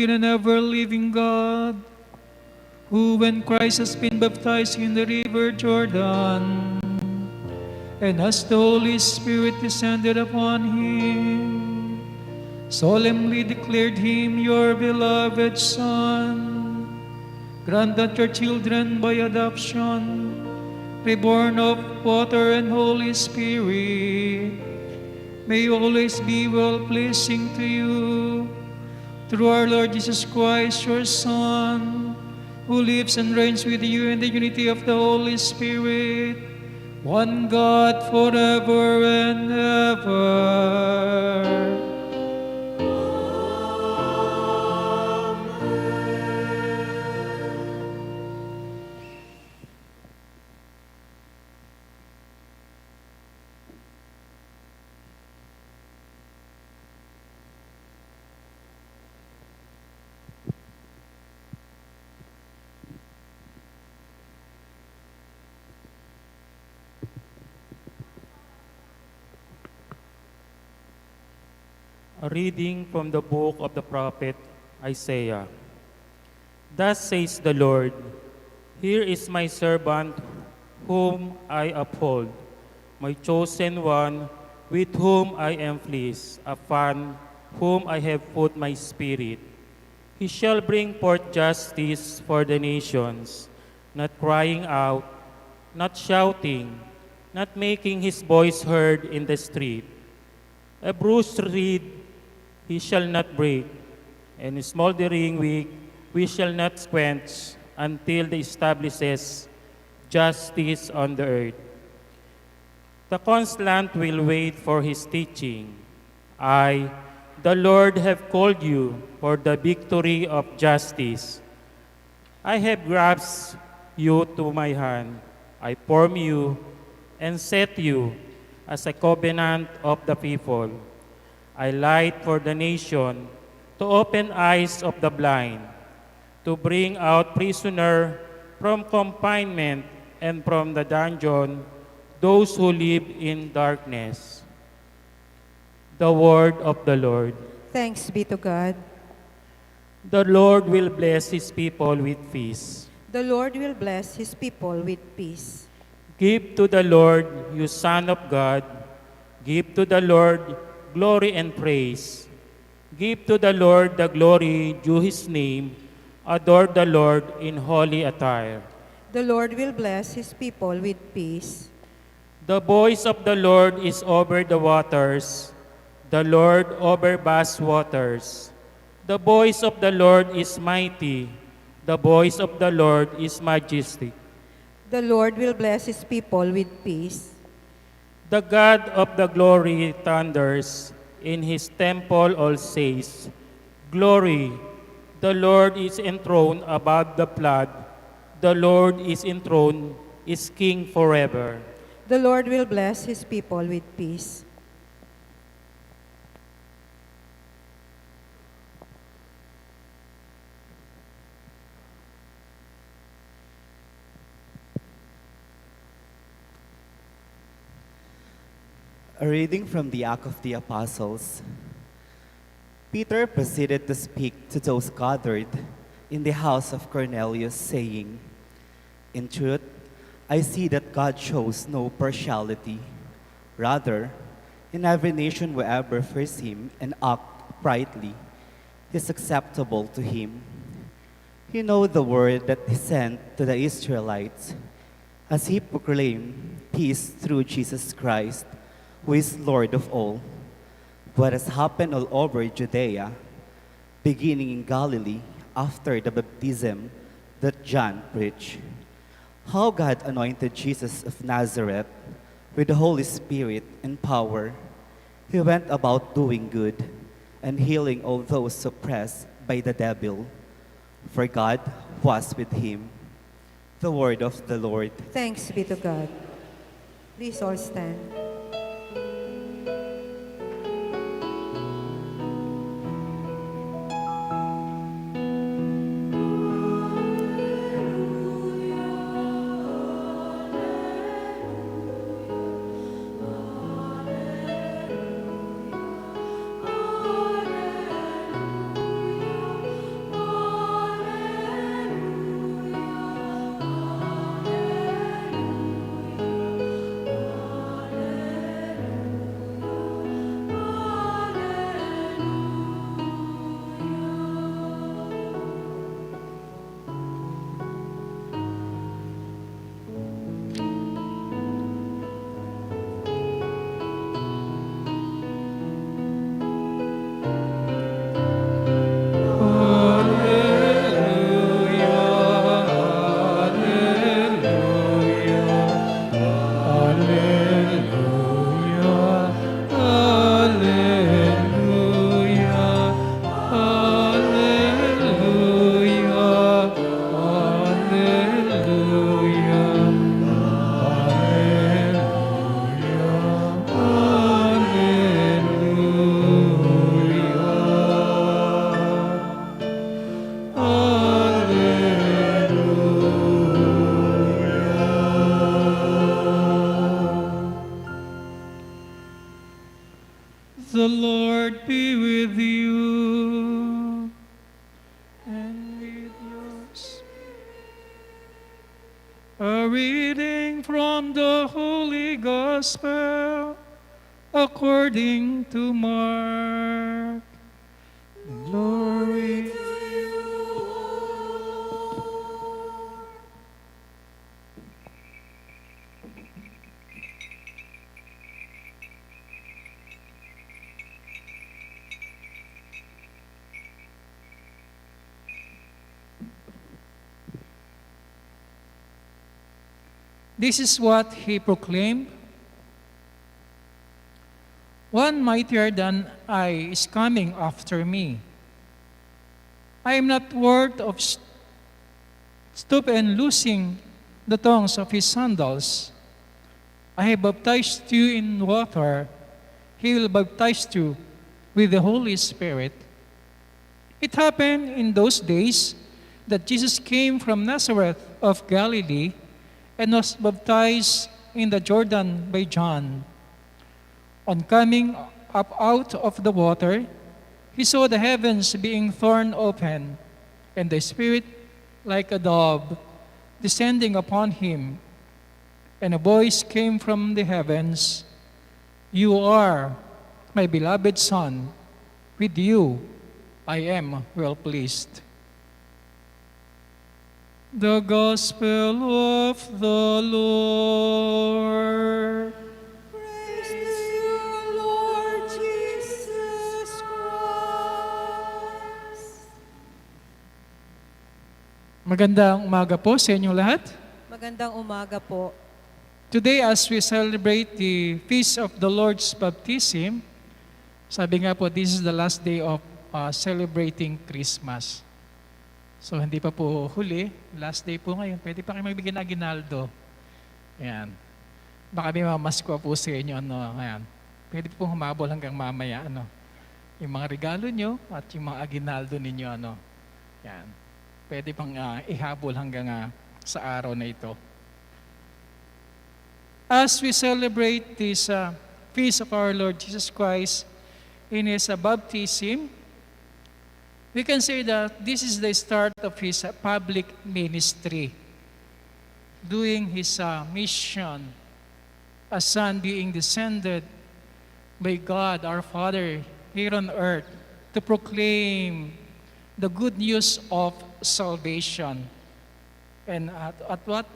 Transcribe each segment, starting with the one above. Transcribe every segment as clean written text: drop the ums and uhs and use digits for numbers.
in an ever-living God, who, when Christ has been baptized in the river Jordan, and as the Holy Spirit descended upon him, solemnly declared him your beloved Son, grant that your children by adoption, reborn of water and Holy Spirit, may always be well-pleasing to you, through our Lord Jesus Christ, your Son, who lives and reigns with you in the unity of the Holy Spirit, one God, forever and ever. A reading from the book of the prophet Isaiah. Thus says the Lord, here is my servant whom I uphold, my chosen one with whom I am pleased, upon whom I have put my spirit. He shall bring forth justice for the nations, not crying out, not shouting, not making his voice heard in the street. A bruised reed he shall not break, and a smoldering wick we shall not quench, until he establishes justice on the earth. The constant will wait for his teaching. I, the Lord, have called you for the victory of justice. I have grasped you to my hand. I form you and set you as a covenant of the people. I light for the nation, to open eyes of the blind, to bring out prisoner from confinement and from the dungeon those who live in darkness. The word of the Lord. Thanks be to God. The Lord will bless his people with peace. The Lord will bless his people with peace. Give to the Lord, you Son of God. Give to the Lord glory and praise. Give to the Lord the glory due his name. Adore the Lord in holy attire. The Lord will bless his people with peace. The voice of the Lord is over the waters. The Lord over vast waters. The voice of the Lord is mighty. The voice of the Lord is majestic. The Lord will bless his people with peace. The God of the glory thunders. In his temple all says, glory, the Lord is enthroned above the flood. The Lord is enthroned, is king forever. The Lord will bless his people with peace. A reading from the Acts of the Apostles. Peter proceeded to speak to those gathered in the house of Cornelius, saying, in truth, I see that God shows no partiality. Rather, in every nation wherever fears him and act uprightly, he is acceptable to him. You know the word that he sent to the Israelites, as he proclaimed peace through Jesus Christ, who is Lord of all. What has happened all over Judea, beginning in Galilee after the baptism that John preached, how God anointed Jesus of Nazareth with the Holy Spirit and power. He went about doing good and healing all those oppressed by the devil, for God was with him. The word of the Lord. Thanks be to God. Please all stand. The Lord be with you and with yours. A reading from the Holy Gospel according to Mark. Glory to you. This is what he proclaimed. One mightier than I is coming after me. I am not worth of stoop and loosing the tongues of his sandals. I have baptized you in water. He will baptize you with the Holy Spirit. It happened in those days that Jesus came from Nazareth of Galilee and was baptized in the Jordan by John. On coming up out of the water, he saw the heavens being torn open, and the Spirit like a dove descending upon him. And a voice came from the heavens, "You are my beloved Son. With you I am well pleased." The Gospel of the Lord. Praise to you, Lord Jesus Christ. Magandang umaga po sa inyong lahat. Magandang umaga po. Today, as we celebrate the Feast of the Lord's Baptism, sabi nga po, this is the last day of celebrating Christmas. So, hindi pa po huli. Last day po ngayon. Pwede pa kayo magbigyan ng aginaldo. Ayan. Baka may mamasko po sa inyo. Ayan. Pwede po humabol hanggang mamaya. Yung mga regalo nyo at yung mga aginaldo ninyo. Ayan. Pwede pang ihabol hanggang sa araw na ito. As we celebrate this Feast of our Lord Jesus Christ in His baptism, we can say that this is the start of His public ministry, doing His mission as Son being descended by God our Father here on earth to proclaim the good news of salvation. And at what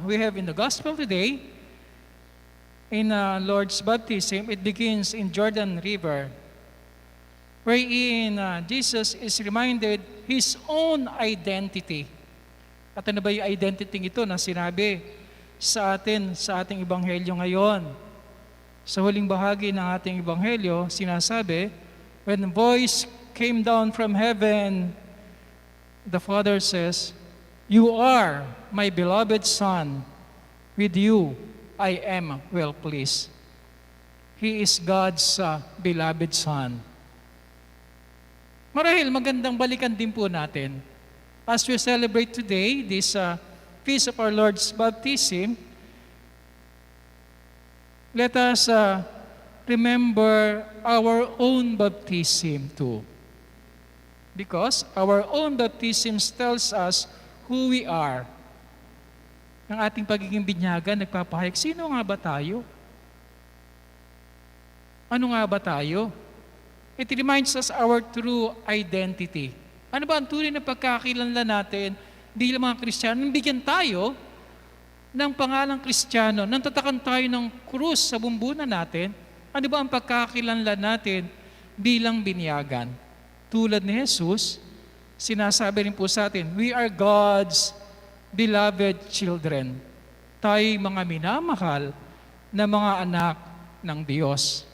we have in the Gospel today, in Lord's baptism, it begins in Jordan River, wherein Jesus is reminded His own identity. At ano ba yung identity ito na sinabi sa atin, sa ating Ebanghelyo ngayon? Sa huling bahagi ng ating Ebanghelyo, sinasabi, when a voice came down from heaven, the Father says, "You are my beloved Son. With you I am well pleased." He is God's beloved Son. Marahil magandang balikan din po natin as we celebrate today this Feast of our Lord's Baptism. Let us remember our own baptism too. Because our own baptism tells us who we are. Ang ating pagiging binyagan, nagpapahayag, sino nga ba tayo? Ano nga ba tayo? It reminds us our true identity. Ano ba ang tunay na pagkakakilanlan natin bilang mga Kristiyano? Bigyan tayo ng pangalang Kristiyano, nang tatakan tayo ng krus sa bumbunan natin, ano ba ang pagkakakilanlan natin bilang binyagan? Tulad ni Jesus, sinasabi rin po sa atin, we are God's beloved children. Tayo'y mga minamahal na mga anak ng Diyos.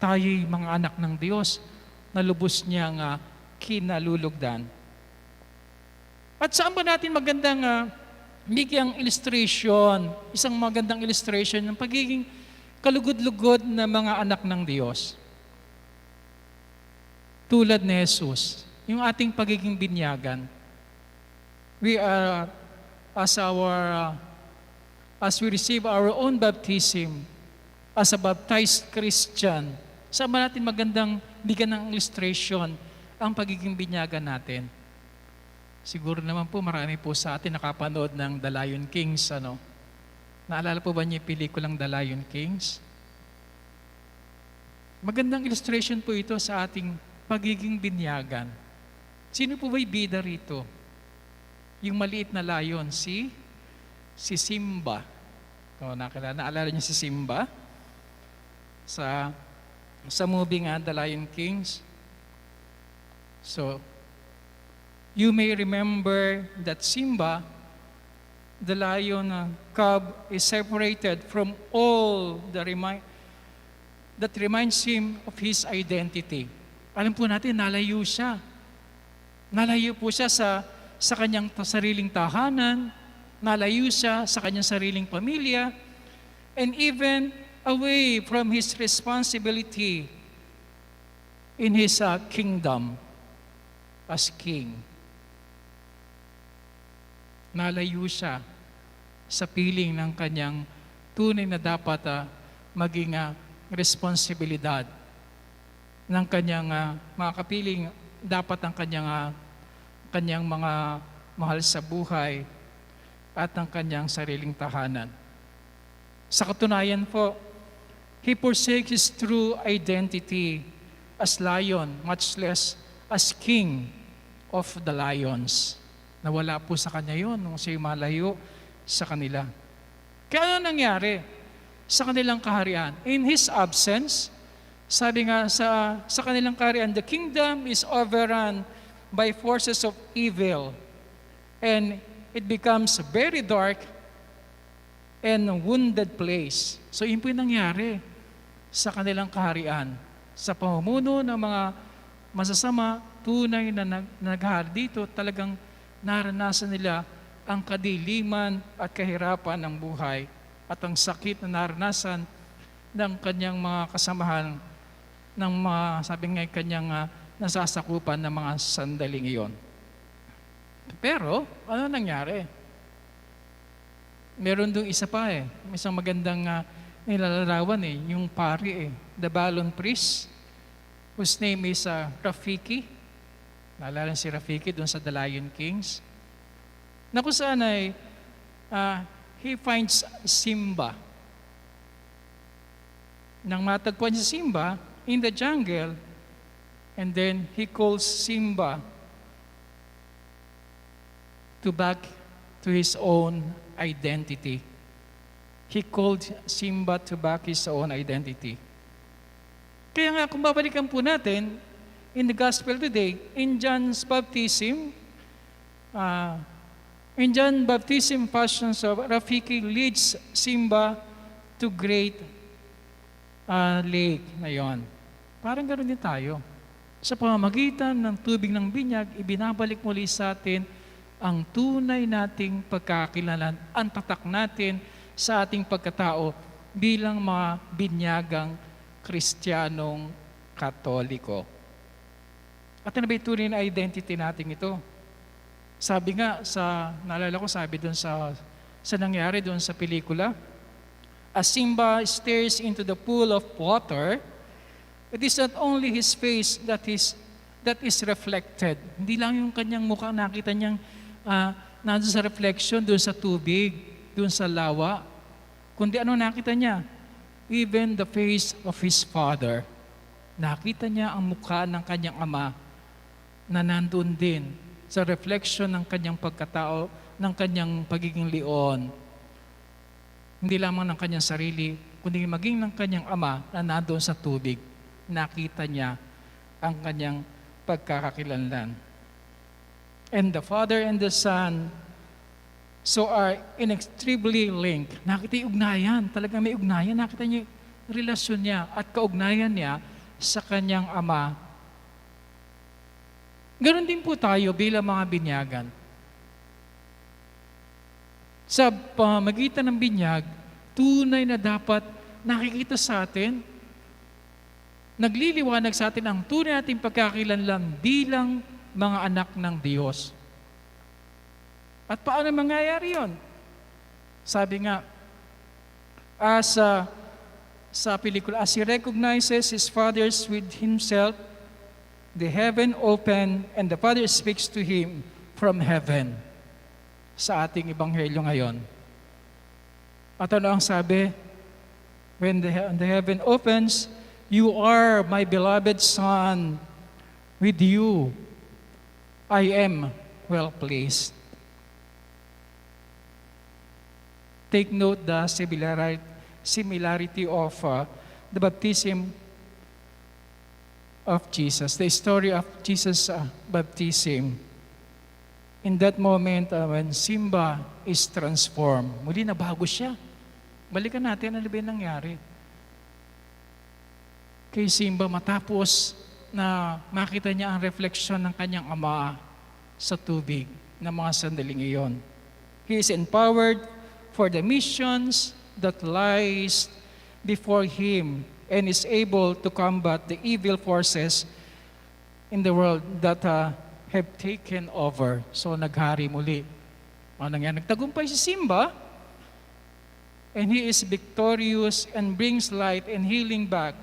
Tayo'y mga anak ng Diyos na lubos niyang kinalulugdan. At saan ba natin magandang bigyang illustration, isang magandang illustration ng pagiging kalugod-lugod na mga anak ng Diyos? Tulad ni Jesus, yung ating pagiging binyagan. we are, as we receive our own baptism, as a baptized Christian, sama natin magandang bigyan ng illustration ang pagiging binyagan natin. Siguro naman po marami po sa atin nakapanood ng The Lion Kings. Naalala po ba niyo yung pelikulang The Lion Kings? Magandang illustration po ito sa ating pagiging binyagan. Sino po ba'y bida rito? Yung maliit na lion, si Simba. Naalala niyo si Simba? Sa movie nga, The Lion Kings. So, you may remember that Simba, the lion cub, is separated from all that reminds him of his identity. Alam po natin, nalayo siya. Nalayo po siya sa kanyang sariling tahanan, nalayo siya sa kanyang sariling pamilya, and even away from his responsibility in his kingdom as king. Nalayo siya sa piling ng kanyang tunay na dapat maging responsibilidad ng kanyang mga kapiling, dapat ang kanyang mga mahal sa buhay at ang kanyang sariling tahanan. Sa katunayan po, he forsakes his true identity as lion, much less as king of the lions. Nawala po sa kanya yun nung siya'y malayo sa kanila. Kaya ano nangyari sa kanilang kaharian? In his absence, sabi nga sa kanilang kaharian, the kingdom is overrun by forces of evil, and it becomes a very dark and wounded place. So yun po yung nangyari sa kanilang kaharian. Sa pamumuno ng mga masasama, tunay na naghahari dito, talagang naranasan nila ang kadiliman at kahirapan ng buhay at ang sakit na naranasan ng kanyang mga kasamahan ng mga, sabi nga, kanyang nasasakupan ng mga sandaling iyon. Pero, ano nangyari? Meron doon isa pa isang magandang nilalarawan yung Pare the Balloon Priest, whose name is Rafiki. Naalala si Rafiki doon sa The Lion Kings. Na kung saan he finds Simba. Nang matagpuan si Simba in the jungle, and then he calls Simba to back to his own identity. He called Simba to back his own identity. Kaya nga, kung babalikan po natin, in the gospel today, in John's baptism, passions of Rafiki leads Simba to great lake na yon. Parang ganoon din tayo. Sa pamamagitan ng tubig ng binyag, ibinabalik muli sa atin ang tunay nating pagkakakilanlan, ang tatak natin sa ating pagkatao bilang mga binyagang Kristiyanong Katoliko. At ano ba yung tunay na identity natin ito? Sabi nga, naalala ko, sabi doon sa nangyari doon sa pelikula, as Simba stares into the pool of water, it is not only his face that is reflected. Hindi lang yung kanyang mukha nakita niyang nandun sa reflection, doon sa tubig, doon sa lawa. Kundi ano nakita niya? Even the face of his father. Nakita niya ang mukha ng kanyang ama na nandun din sa reflection ng kanyang pagkatao, ng kanyang pagiging leon. Hindi lamang ng kanyang sarili, kundi maging ng kanyang ama na nandoon sa tubig. Nakita niya ang kanyang pagkakakilanlan. And the Father and the Son so are inextricably linked. Nakita yung ugnayan, talagang may ugnayan. Nakita niya yung relasyon niya at kaugnayan niya sa kanyang ama. Ganon din po tayo bilang mga binyagan. Sa pamamagitan ng binyag, tunay na dapat nakikita sa atin, nagliliwanag sa atin ang tunay nating pagkakakilanlan bilang mga anak ng Diyos. At paano mangyayari yon? Sabi nga, sa pelikula, as he recognizes his fathers with himself, the heaven open and the Father speaks to him from heaven. Sa ating ebanghelyo ngayon. At ano ang sabi? When the heaven opens, you are my beloved Son. With you, I am well pleased. Take note the similarity of the baptism of Jesus, the story of Jesus' baptism. In that moment, when Simba is transformed, muli na bago siya. Balikan natin ano ba yung nangyari. Kay Simba, matapos na makita niya ang refleksyon ng kanyang ama sa tubig ng mga sandaling iyon. He is empowered for the missions that lies before him and is able to combat the evil forces in the world that have taken over. So naghari muli. Ano nga? Nagtagumpay si Simba and he is victorious and brings light and healing back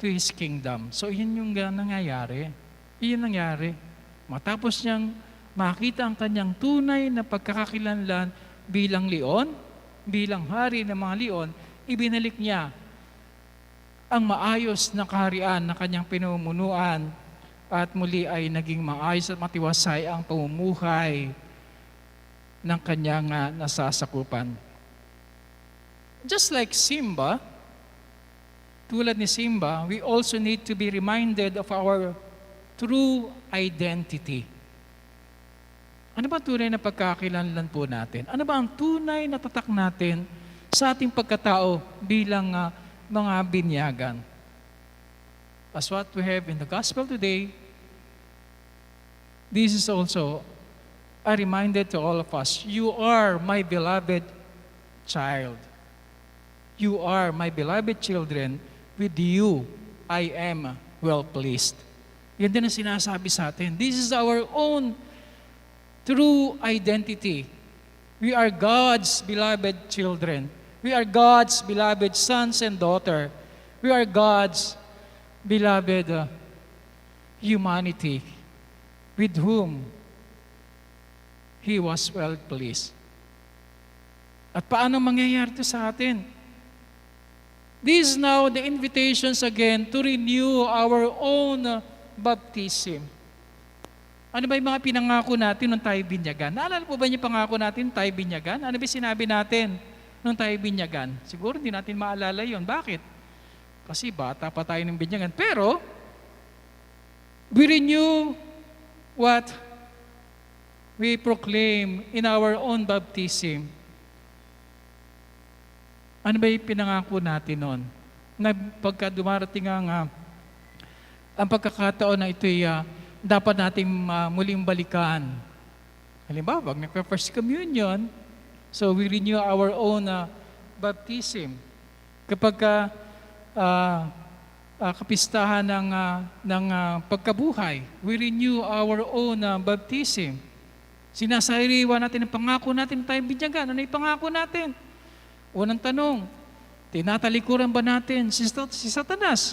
to his kingdom. So yun yung nangyayari. Yun nangyari. Matapos niyang makita ang kanyang tunay na pagkakakilanlan bilang leon, bilang hari ng mga leon, ibinalik niya ang maayos na kaharian na kanyang pinumunuan at muli ay naging maayos at matiwasay ang pamumuhay ng kanyang nasasakupan. Just like Simba, tulad ni Simba, we also need to be reminded of our true identity. Ano ba tunay na pagkakakilanlan po natin? Ano ba ang tunay na tatak natin sa ating pagkatao bilang mga binyagan? As what we have in the gospel today, this is also a reminder to all of us. You are my beloved child. You are my beloved children. With you, I am well pleased. Yan din ang sinasabi sa atin. This is our own true identity. We are God's beloved children. We are God's beloved sons and daughters. We are God's beloved humanity with whom He was well pleased. At paano mangyayari ito sa atin? This is now the invitations again to renew our own baptism. Ano ba yung mga pinangako natin nung tayo binyagan? Naalala po ba yung pangako natin tayo binyagan? Ano ba sinabi natin nung tayo binyagan? Siguro hindi natin maalala yon. Bakit? Kasi bata pa tayo ng binyagan. Pero, we renew what we proclaim in our own baptism. Ano ba yung pinangako natin noon? Na pagka dumarating ang pagkakataon na ito'y dapat nating muling balikan. Halimbawa, pag nagpa-first communion, so we renew our own baptism. Kapag kapistahan ng pagkabuhay, we renew our own baptism. Sinasariwa natin ang pangako natin tayo binyagan. Ano yung pangako natin? Unang tanong, tinatalikuran ba natin si Satanas?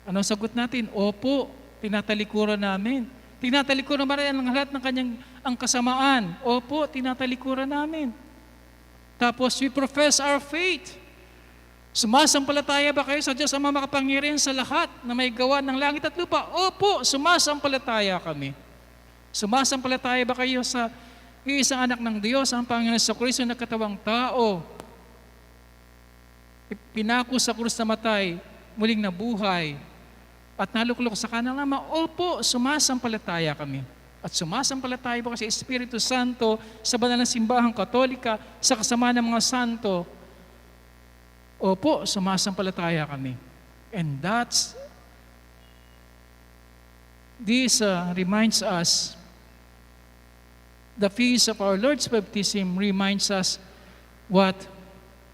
Anong sagot natin? Opo, tinatalikuran namin. Tinatalikuran ba rin ang lahat ng kanyang ang kasamaan? Opo, tinatalikuran namin. Tapos, we profess our faith. Sumasampalataya ba kayo sa Diyos ang makapangyarihan sa lahat na may gawa ng langit at lupa? Opo, sumasampalataya kami. Sumasampalataya ba kayo sa iisang anak ng Diyos, ang Panginoon sa Cruz na katawang tao? Pinako sa krus na matay, muling nabuhay, at naluklok sa kanang Ama, opo, sumasampalataya kami. At sumasampalataya ba kasi Espiritu Santo sa banal na simbahang Katolika, sa kasama ng mga santo? Opo, sumasampalataya kami. And this reminds us, the feast of our Lord's baptism reminds us what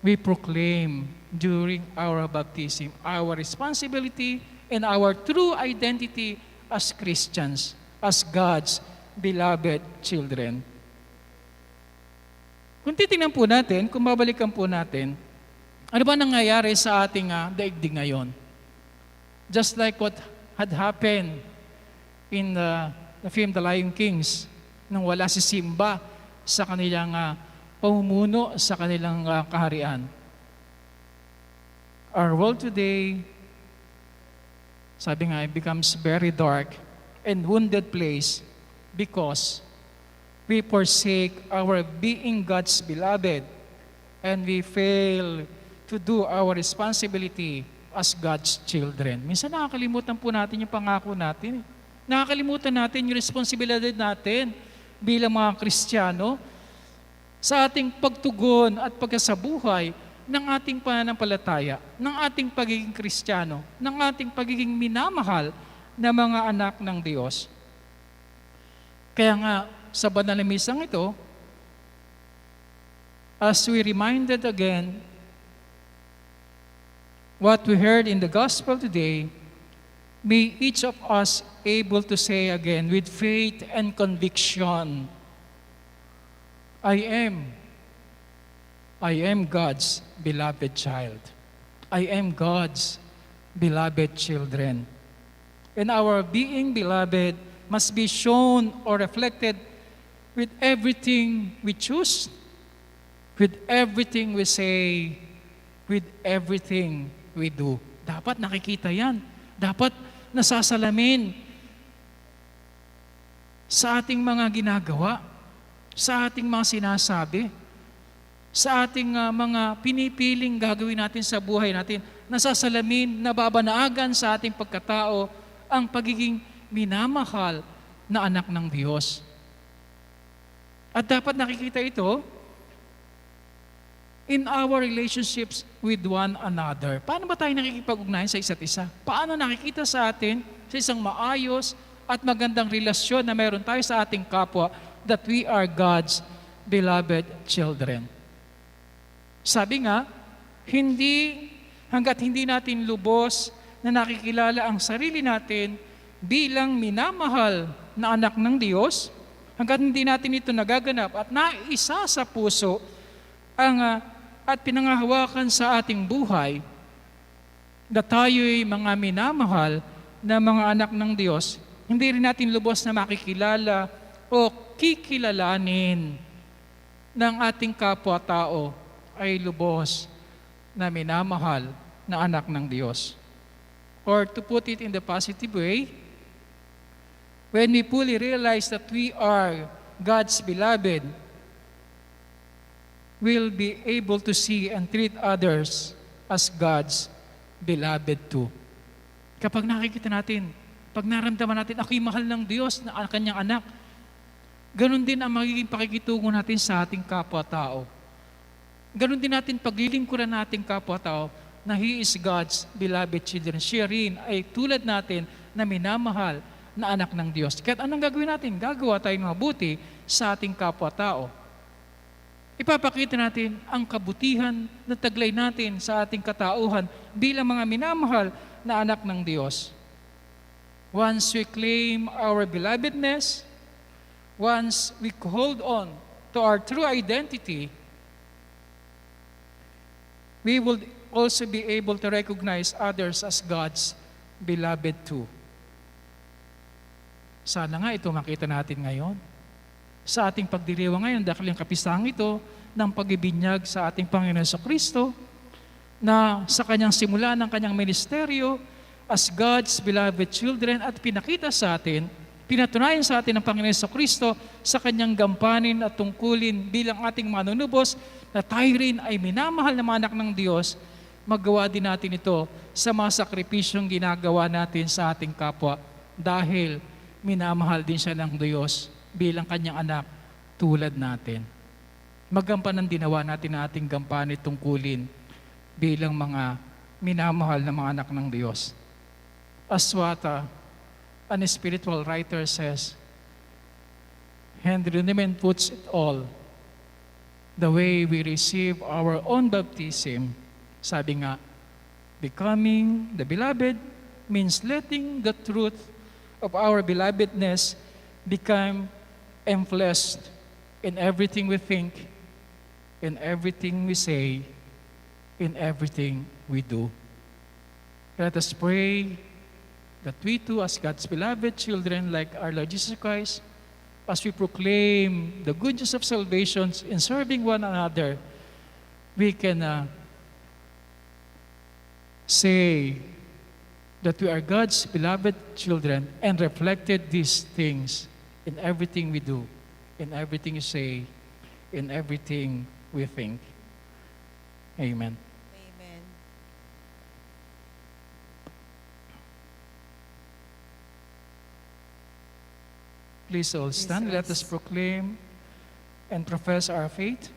we proclaim during our baptism, our responsibility and our true identity as Christians, as God's beloved children. Kung titingnan po natin, kung babalikan po natin, ano ba nangyayari sa ating daigdig ngayon? Just like what had happened in the film The Lion Kings, nang wala si Simba sa kanilang pamumuno sa kanilang kaharian. Our world today, sabi nga, it becomes very dark and wounded place because we forsake our being God's beloved and we fail to do our responsibility as God's children. Minsan nakakalimutan po natin yung pangako natin. Nakakalimutan natin yung responsibilidad natin bilang mga Kristiyano sa ating pagtugon at pagkasabuhay ng ating pananampalataya, ng ating pagiging Kristiyano, ng ating pagiging minamahal na mga anak ng Diyos. Kaya nga, sa banal na misang ito, as we reminded again what we heard in the gospel today, may each of us able to say again with faith and conviction, I am God's beloved child. I am God's beloved children. And our being beloved must be shown or reflected with everything we choose, with everything we say, with everything we do. Dapat nakikita yan. Dapat nasasalamin sa ating mga ginagawa, sa ating mga sinasabi, sa ating mga pinipiling gagawin natin sa buhay natin, nasasalamin, nababanaagan sa ating pagkatao ang pagiging minamahal na anak ng Diyos. At dapat nakikita ito in our relationships with one another. Paano ba tayo nakikipag-ugnayan sa isa't isa? Paano nakikita sa atin sa isang maayos at magandang relasyon na meron tayo sa ating kapwa that we are God's beloved children? Sabi nga, hanggat hindi natin lubos na nakikilala ang sarili natin bilang minamahal na anak ng Diyos, hanggat hindi natin ito nagaganap at naisa sa puso at pinangahawakan sa ating buhay na tayo'y mga minamahal na mga anak ng Diyos, hindi rin natin lubos na makikilala o kikilalanin ng ating kapwa-tao ay lubos na minamahal na anak ng Diyos. Or to put it in the positive way, when we fully realize that we are God's beloved, we'll be able to see and treat others as God's beloved too. Kapag nakikita natin, pag naramdaman natin, ako'y mahal ng Diyos na kanyang anak, ganun din ang magiging pakikitungo natin sa ating kapwa-tao. Ganun din natin paglilingkuran nating kapwa-tao na He is God's beloved children. Siya rin ay tulad natin na minamahal na anak ng Diyos. Kaya anong gagawin natin? Gagawa tayong mabuti sa ating kapwa-tao. Ipapakita natin ang kabutihan na taglay natin sa ating katauhan bilang mga minamahal na anak ng Diyos. Once we claim our belovedness, once we hold on to our true identity, we will also be able to recognize others as God's beloved too. Sana nga ito makita natin ngayon. Sa ating pagdiriwang ngayon, dahil yung kapisang ito ng pagbibinyag sa ating Panginoon Kristo na sa kanyang simula ng kanyang ministeryo as God's beloved children at pinakita sa atin, pinatunayan sa atin ng Panginoon Kristo sa kanyang gampanin at tungkulin bilang ating manunubos na tayo rin ay minamahal na mga anak ng Diyos, maggawa din natin ito sa mga sakripisyong ginagawa natin sa ating kapwa dahil minamahal din siya ng Diyos bilang kanyang anak tulad natin. Magampanan dinawa natin ang ating gampanin tungkulin bilang mga minamahal na mga anak ng Diyos. As what an spiritual writer says, Henry Newman puts it all, the way we receive our own baptism, sabi nga, becoming the beloved means letting the truth of our belovedness become enfleshed in everything we think, in everything we say, in everything we do. Let us pray that we too, as God's beloved children, like our Lord Jesus Christ, as we proclaim the good news of salvation in serving one another, we can say that we are God's beloved children and reflected these things in everything we do, in everything we say, in everything we think. Amen. Amen. Please all stand. Please Let us rise. proclaim and profess our faith.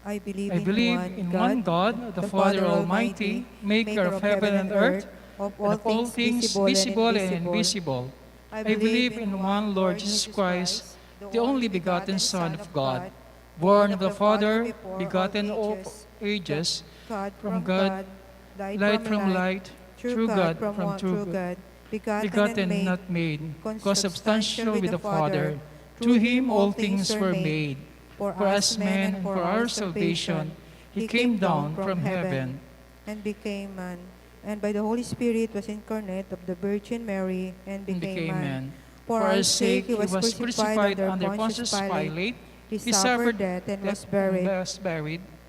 I believe I believe in one God, the Father Almighty, maker of heaven and earth, of and of all things visible and invisible. I believe in one Lord Jesus Christ, the only begotten Son of God, born of the Father, begotten of ages, God from God, light from light, true God from true God, begotten and not made, consubstantial with the Father. Through him all things were made. For us men and for our salvation, he came down from heaven and became man, and by the Holy Spirit was incarnate of the Virgin Mary and and became became man. man. For our sake he was crucified under Pontius Pilate. He suffered death and was buried,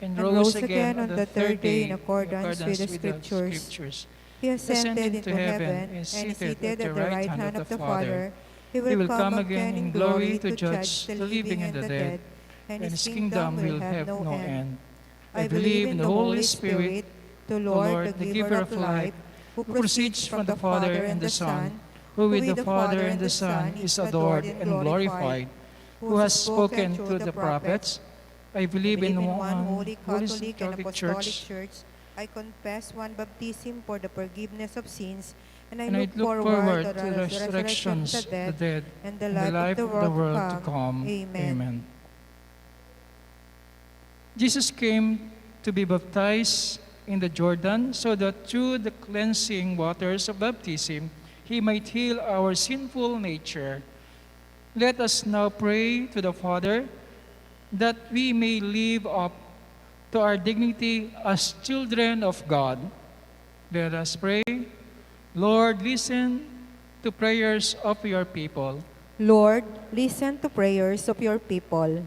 and and rose again on the third day in accordance with the Scriptures. He ascended into heaven and is seated at the right hand of the Father. He will come again in glory to judge the living and the dead, and his kingdom will have no end. I believe in the Holy Spirit, the Lord, the giver of life, who proceeds from the Father and the Son, who with the Father and the Son is adored and glorified, who has spoken through the prophets. I believe in one holy Catholic and Apostolic Church. I confess one baptism for the forgiveness of sins, and I look forward to the resurrection of the dead and the life of the world to come. Amen. Jesus came to be baptized in the Jordan so that through the cleansing waters of baptism, he might heal our sinful nature. Let us now pray to the Father that we may live up to our dignity as children of God. Let us pray. Lord, listen to prayers of your people. Lord, listen to prayers of your people.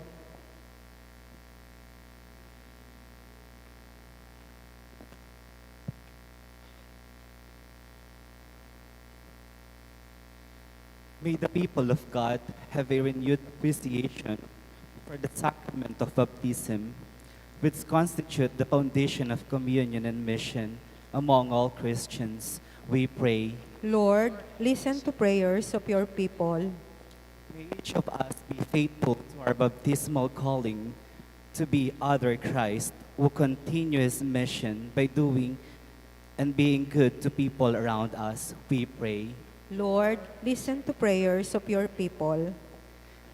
May the people of God have a renewed appreciation for the sacrament of baptism, which constitute the foundation of communion and mission among all Christians. We pray. Lord, listen to prayers of your people. May each of us be faithful to our baptismal calling to be other Christ who continue his mission by doing and being good to people around us. We pray. Lord, listen to prayers of your people.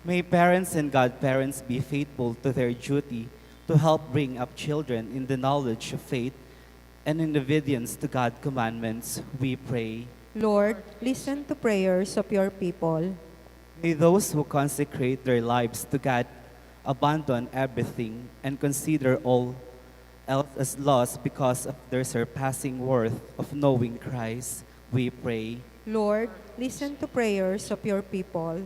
May parents and godparents be faithful to their duty to help bring up children in the knowledge of faith and in obedience to God's commandments. We pray. Lord, listen to prayers of your people. May those who consecrate their lives to God abandon everything and consider all else as lost because of their surpassing worth of knowing Christ. We pray. Lord, listen to prayers of your people.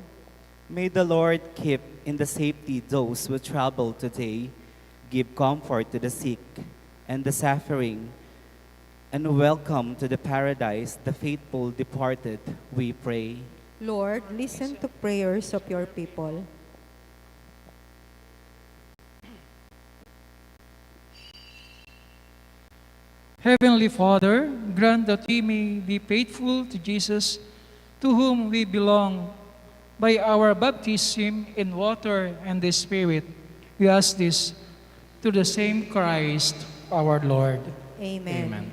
May the Lord keep in the safety those who travel today, give comfort to the sick and the suffering, and welcome to the paradise the faithful departed. We pray. Lord, listen to prayers of your people. Heavenly Father, grant that we may be faithful to Jesus, to whom we belong by our baptism in water and the Spirit. We ask this through the same Christ, our Lord. Amen. Amen.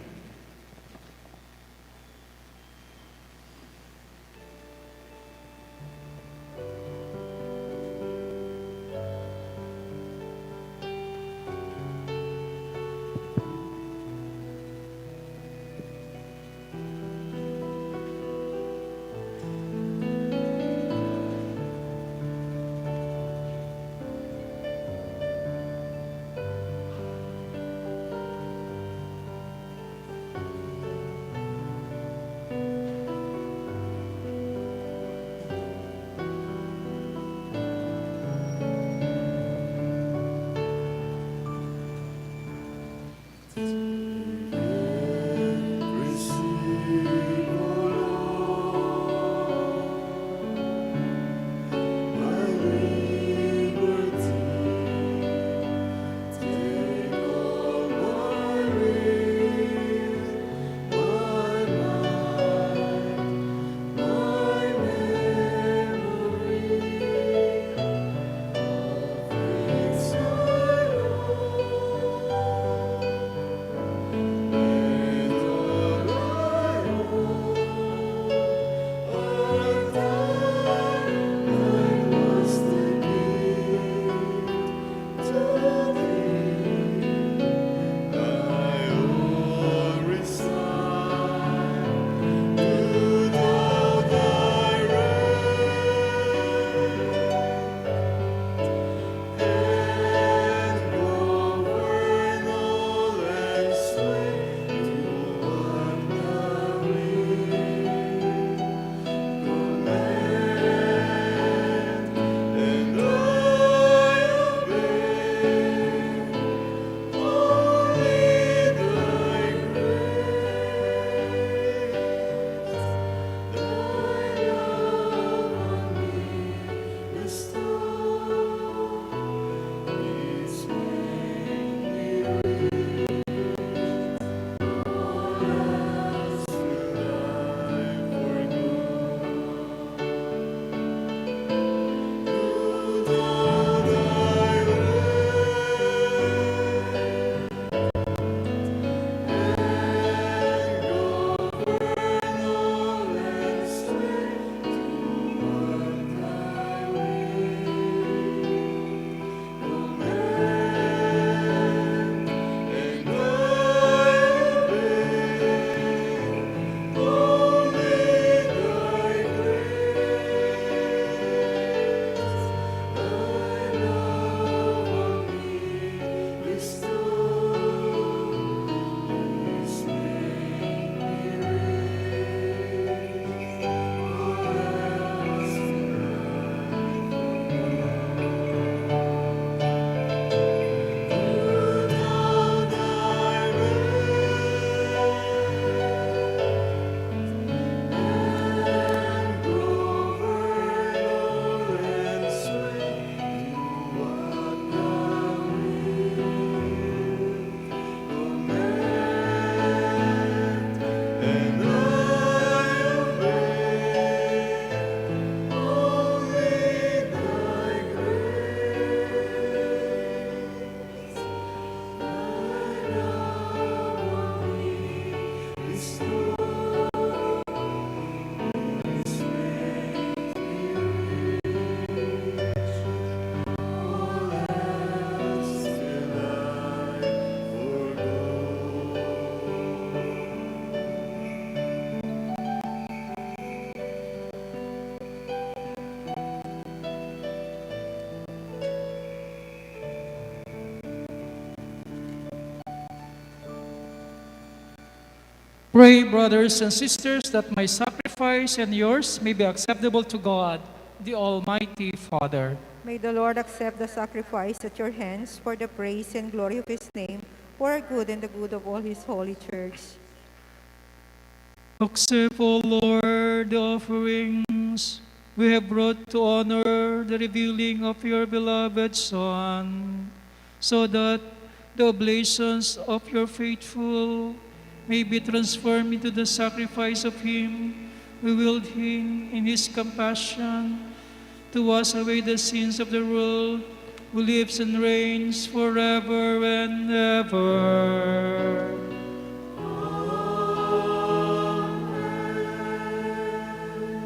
Pray, brothers and sisters, that my sacrifice and yours may be acceptable to God, the Almighty Father. May the Lord accept the sacrifice at your hands for the praise and glory of his name, for our good and the good of all his holy church. Accept, O Lord, the offerings we have brought to honor the revealing of your beloved Son, so that the oblations of your faithful may be transformed into the sacrifice of him who willed him in his compassion to wash away the sins of the world, who lives and reigns forever and ever.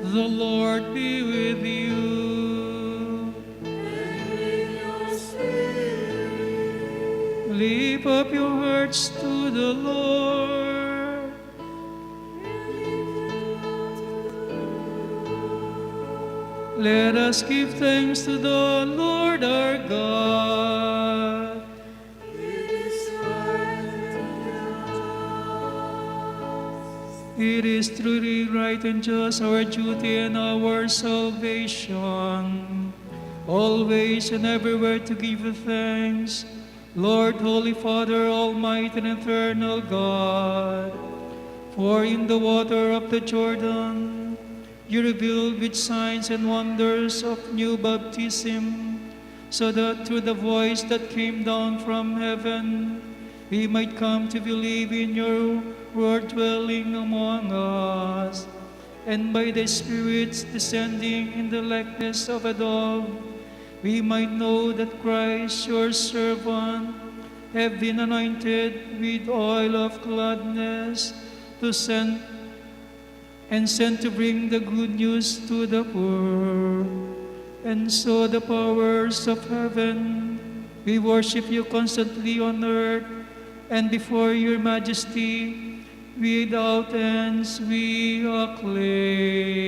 The Lord be with you. And with your spirit. Lift up your hearts to the Lord. Let us give thanks to the Lord our God. It is truly right and just, our duty and our salvation, always and everywhere to give you thanks, Lord, Holy Father, Almighty and eternal God. For in the water of the Jordan, you revealed with signs and wonders of new baptism, so that through the voice that came down from heaven, we might come to believe in your word dwelling among us, and by the Spirit's descending in the likeness of a dove, we might know that Christ, your servant, have been anointed with oil of gladness to send to bring the good news to the poor. And so the powers of heaven, we worship you constantly on earth, and before your majesty, without ends we acclaim.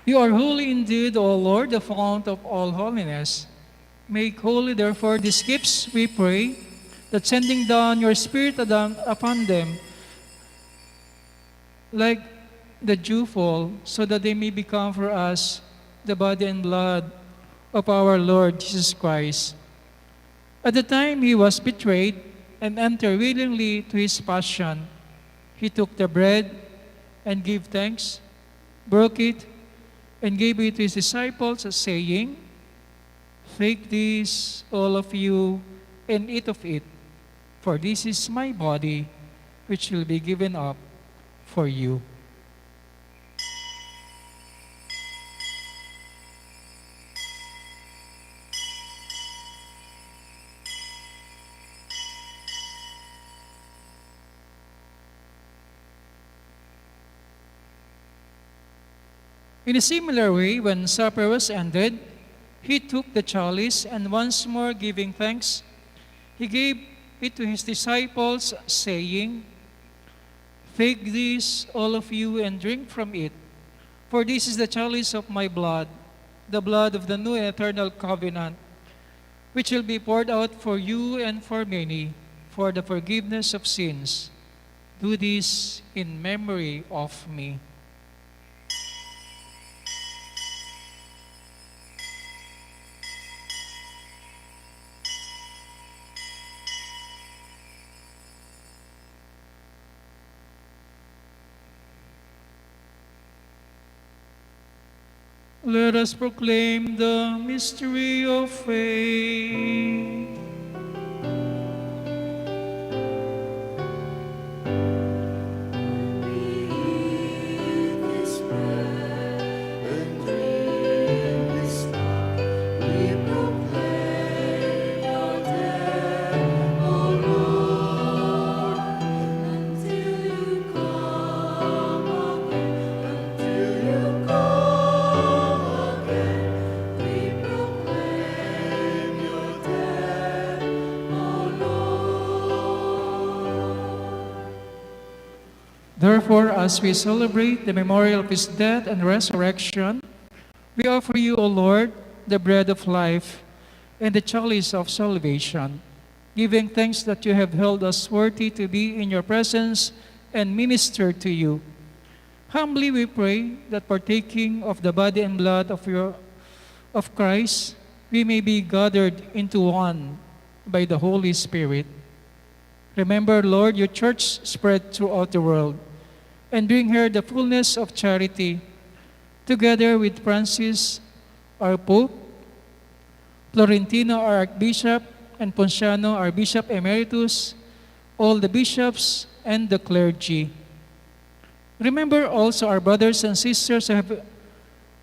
You are holy indeed, O Lord, the fount of all holiness. Make holy, therefore, these gifts, we pray, that sending down your Spirit upon them, like the dewfall, so that they may become for us the body and blood of our Lord Jesus Christ. At the time he was betrayed and entered willingly to his passion, he took the bread and gave thanks, broke it, and gave it to his disciples, saying, "Take this, all of you, and eat of it, for this is my body, which will be given up for you." In a similar way, when supper was ended, he took the chalice, and once more giving thanks, he gave it to his disciples, saying, "Take this, all of you, and drink from it, for this is the chalice of my blood, the blood of the new and eternal covenant, which will be poured out for you and for many, for the forgiveness of sins. Do this in memory of me." Let us proclaim the mystery of faith. Therefore, as we celebrate the memorial of his death and resurrection, we offer you, O Lord, the bread of life and the chalice of salvation, giving thanks that you have held us worthy to be in your presence and minister to you. Humbly we pray that partaking of the body and blood of Christ, we may be gathered into one by the Holy Spirit. Remember, Lord, your church spread throughout the world, and bring her the fullness of charity, together with Francis, our Pope, Florentino, our Archbishop, and Ponciano, our Bishop Emeritus, all the bishops, and the clergy. Remember also our brothers and sisters who have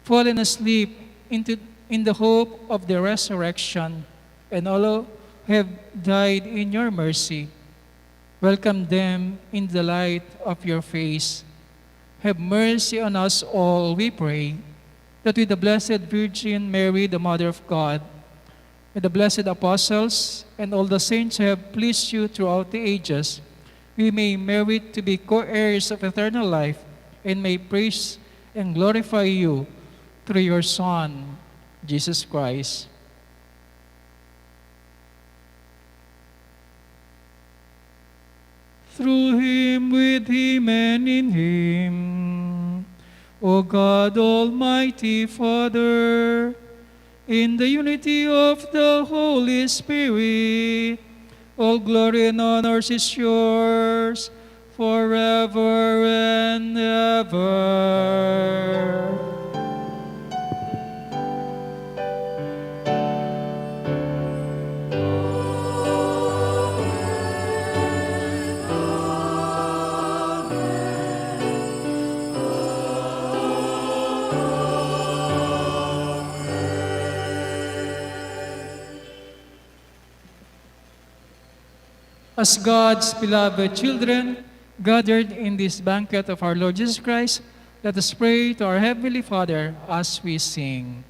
fallen asleep in the hope of the resurrection, and all who have died in your mercy. Welcome them in the light of your face. Have mercy on us all, we pray, that with the Blessed Virgin Mary, the Mother of God, with the blessed apostles, and all the saints who have pleased you throughout the ages, we may merit to be co-heirs of eternal life, and may praise and glorify you through your Son, Jesus Christ. Through him, with him, and in him, O God, Almighty Father, in the unity of the Holy Spirit, all glory and honor is yours forever and ever. As God's beloved children, gathered in this banquet of our Lord Jesus Christ, let us pray to our Heavenly Father as we sing.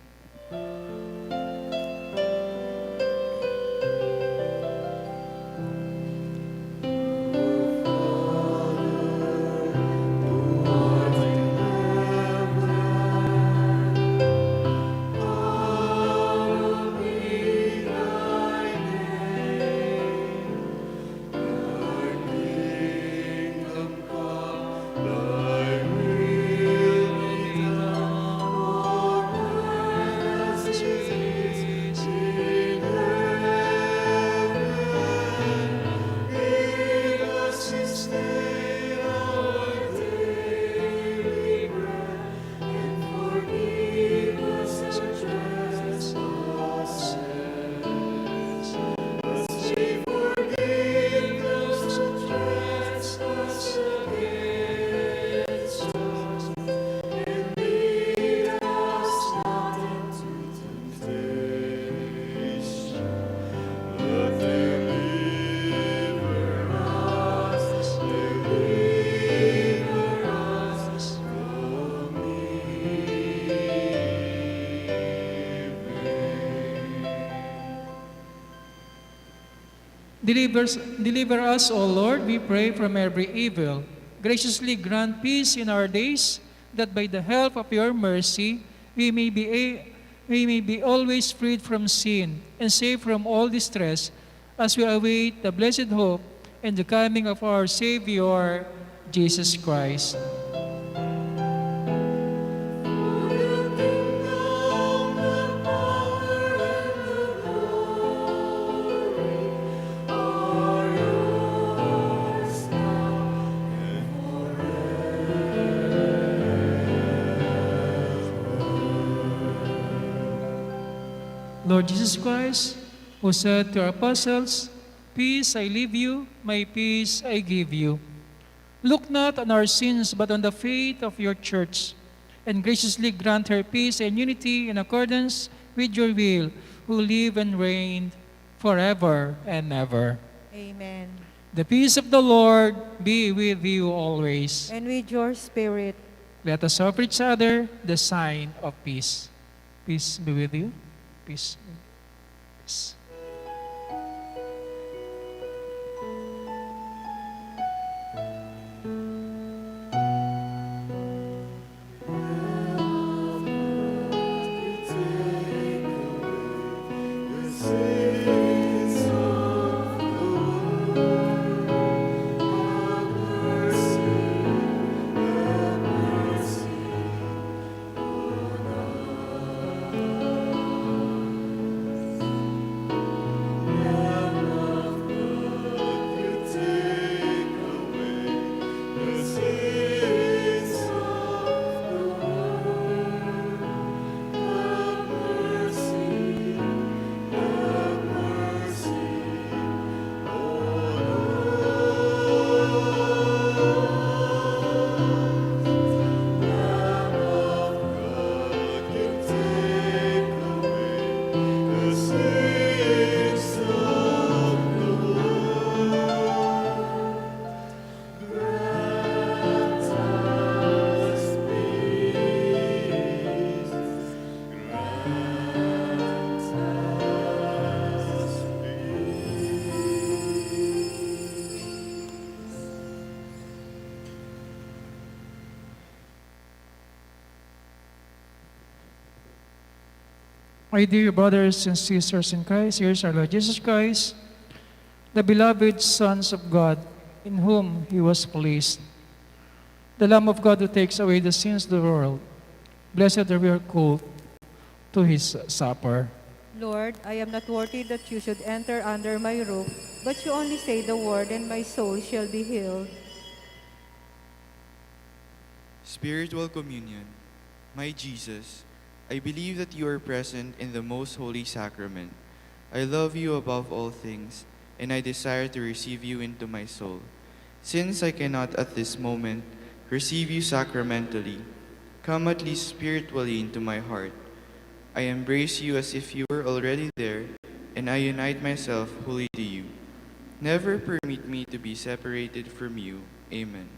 Deliver us, O Lord, we pray, from every evil. Graciously grant peace in our days, that by the help of your mercy, we may be always freed from sin and safe from all distress, as we await the blessed hope and the coming of our Savior, Jesus Christ. Lord Jesus Christ, who said to our apostles, "Peace I leave you, my peace I give you." Look not on our sins, but on the faith of your church, and graciously grant her peace and unity in accordance with your will, who live and reign forever and ever. Amen. The peace of the Lord be with you always. And with your spirit. Let us offer each other the sign of peace. Peace be with you. Peace. Peace. My dear brothers and sisters in Christ, here's our Lord Jesus Christ, the beloved sons of God, in whom He was pleased. The Lamb of God who takes away the sins of the world. Blessed are we are called to His supper. Lord, I am not worthy that you should enter under my roof, but you only say the word, and my soul shall be healed. Spiritual Communion. My Jesus, I believe that you are present in the most holy sacrament. I love you above all things, and I desire to receive you into my soul. Since I cannot at this moment receive you sacramentally, come at least spiritually into my heart. I embrace you as if you were already there, and I unite myself wholly to you. Never permit me to be separated from you. Amen.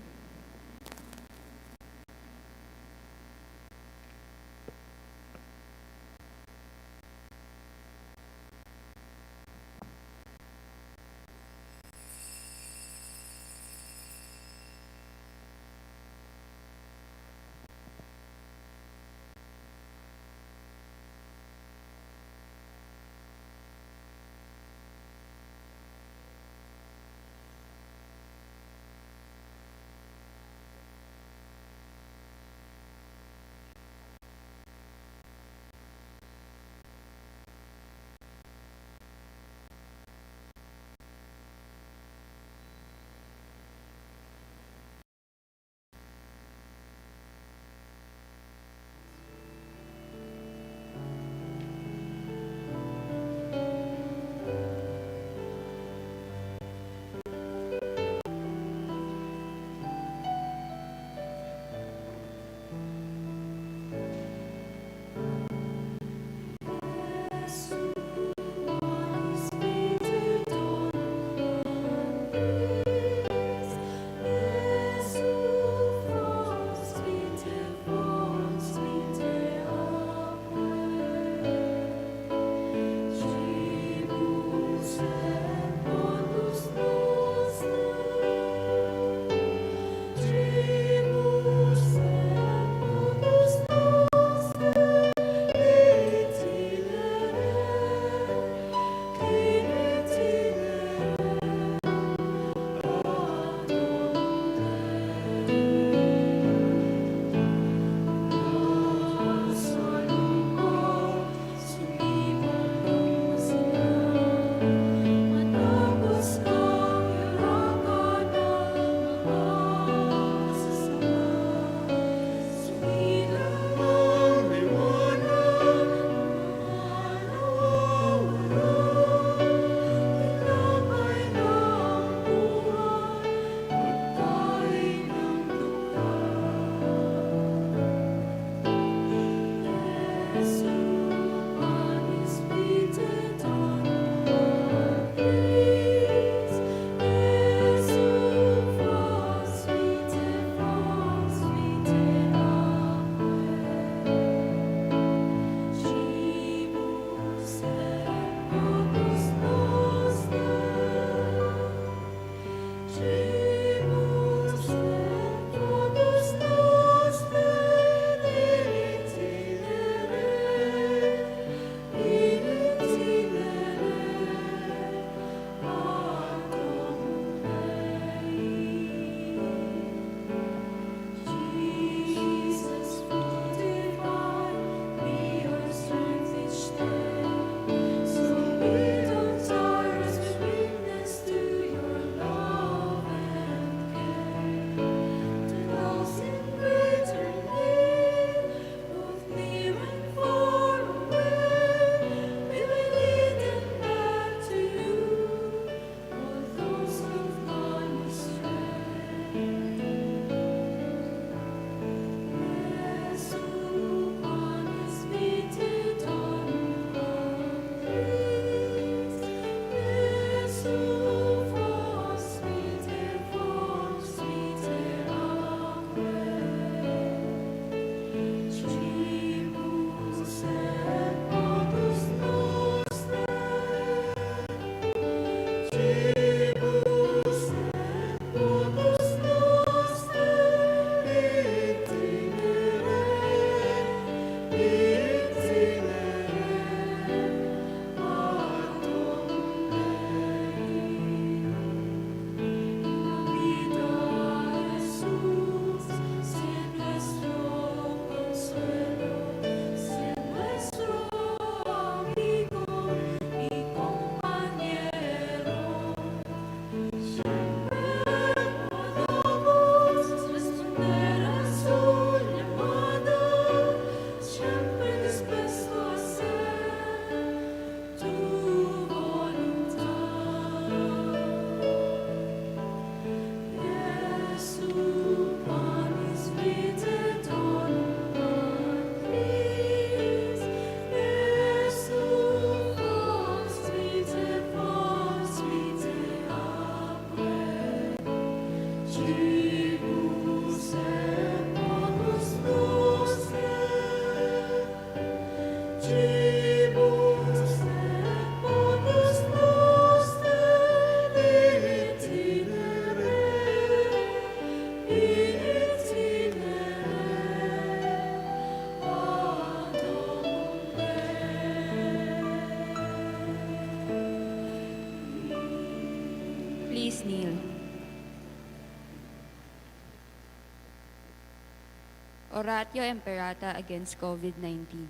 Oratio Imperata against COVID-19.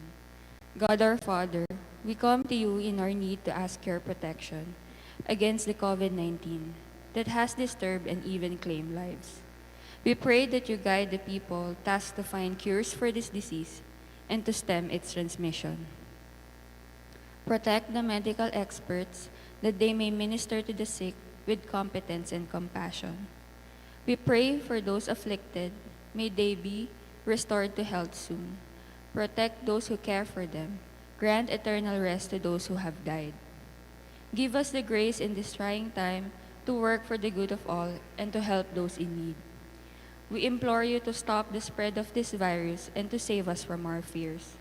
God our Father, we come to you in our need to ask your protection against the COVID-19 that has disturbed and even claimed lives. We pray that you guide the people tasked to find cures for this disease and to stem its transmission. Protect the medical experts that they may minister to the sick with competence and compassion. We pray for those afflicted, may they be restored to health soon. Protect those who care for them. Grant eternal rest to those who have died. Give us the grace in this trying time to work for the good of all and to help those in need. We implore you to stop the spread of this virus and to save us from our fears.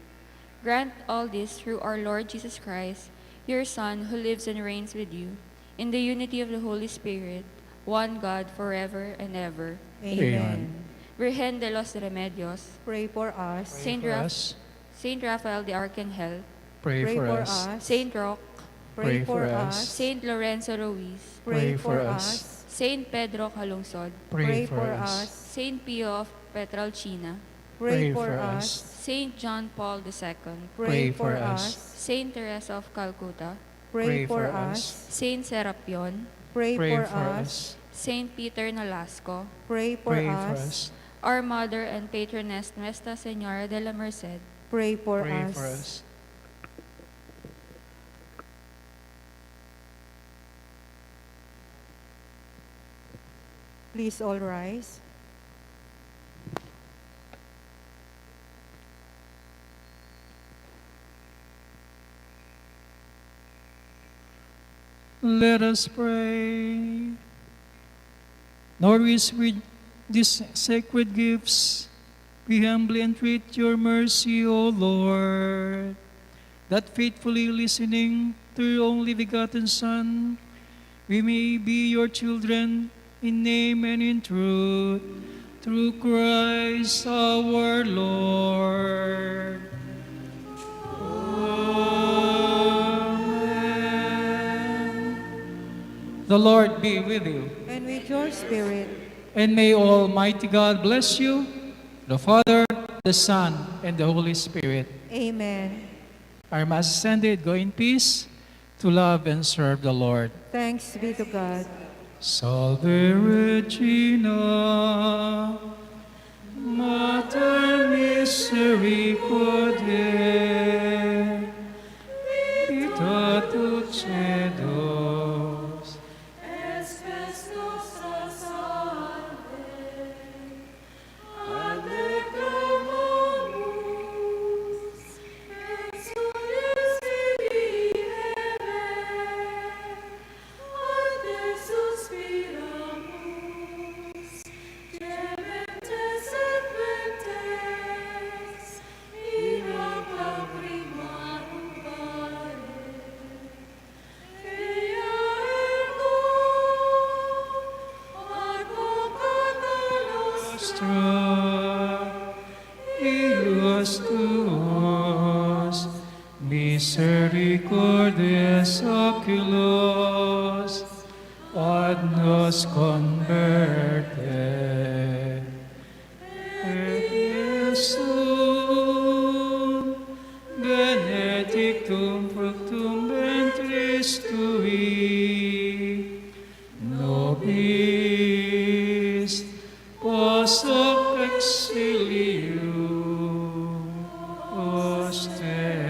Grant all this through our Lord Jesus Christ, your Son, who lives and reigns with you, in the unity of the Holy Spirit, one God, forever and ever. Amen. Virgen de los Remedios, Pray for us. Saint Raphael the Archangel, Pray for us. Saint Roch, Pray for for us. us. Saint Lorenzo Ruiz, Pray for for us. us. Saint Pedro Calungsod, Pray for us. Saint Pio of Petralcina, Pray for us. Saint John Paul II, Pray for us. Saint Teresa of Calcutta, Pray for for us. Saint Serapion, Pray Pray for us. Saint Peter Nolasco, Pray for Pray for us. us. our Mother and Patroness Nuestra Señora Dela Merced, Pray for Pray us. for us. Please all rise. Let us pray. Lord, with these sacred gifts, we humbly entreat your mercy, O Lord, that faithfully listening to your only begotten Son, we may be your children in name and in truth, through Christ our Lord. Amen. The Lord be with you. And with your spirit. And may Almighty God bless you, the Father, the Son, and the Holy Spirit. Amen. Our Mass is ended. Go in peace to love and serve the Lord. Thanks be to God. Salve Regina, Mater Misericordiae, Vita Dulcedos, Ius tuos, misericordias oculos, ad nos converte. Et Jesum, benedictum fructum ventris tui, nobis pos hoc exilium ostende.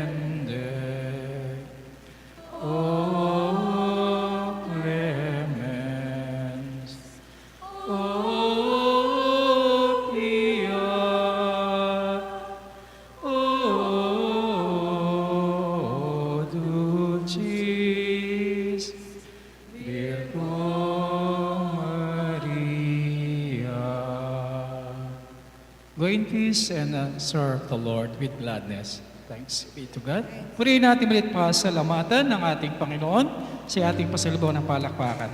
O clemens, O pia, O dulcis Virgo Maria. Go in peace and serve the Lord with gladness. Thanks be to God. Purihin natin ulit pasalamatan ng ating Panginoon sa ating pasalubong ng palakpakan.